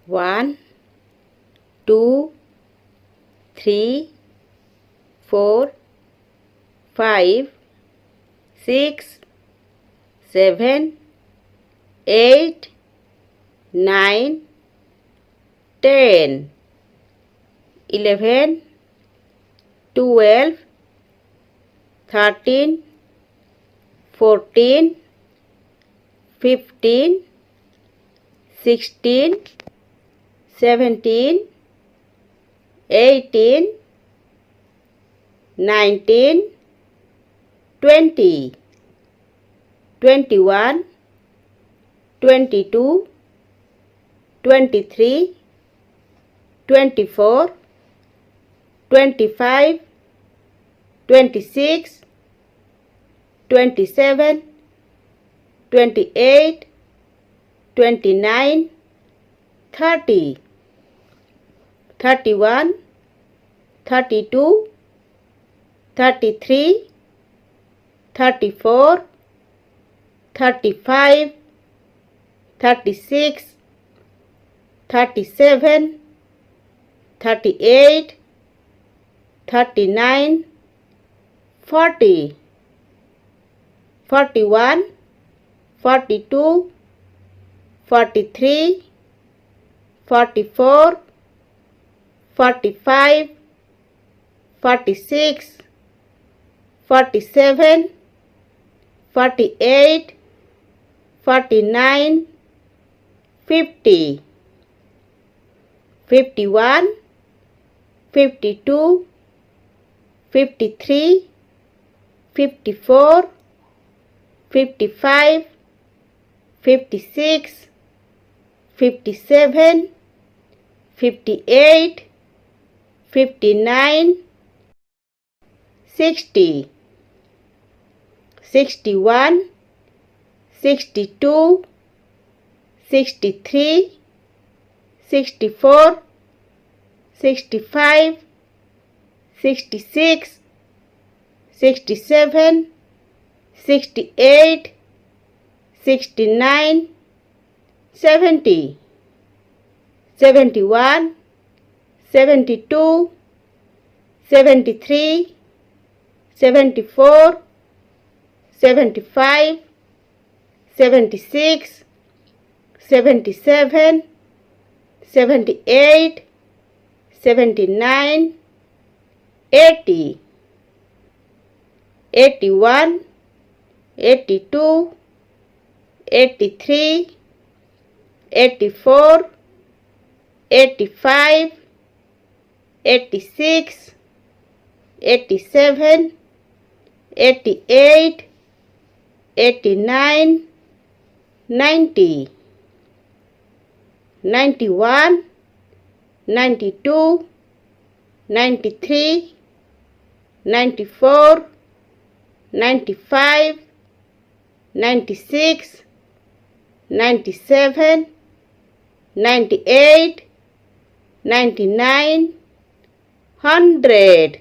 1, 2, 3, 4, 5, 6, 7, 8, 9, 10, 11, 12, 13, 14, 15, 16, 17, 18, 19, 20, 21, 22, 23, 24, 25, 26, 27, 28, 29, 30, 31, 32, 33, 34, 35, 36, 37, 38, 39, 40, 41, 42, 43, 44, 45, 46, 47, 48, 49, 50, 51, 52, 53, 54, 55, 56, 57, 58, 59, 60, 61, 62, 63, 64, 65, 66, 67, 68, 69, 70, 71, 72, 73, 74, 75, 76, 77, 78, 79, 80, 81, 82, 83, 84, 85, 86, 87, 88, 89, 90, 91, 92, 93, 94, 95, 96, 97, 98, 99, 100.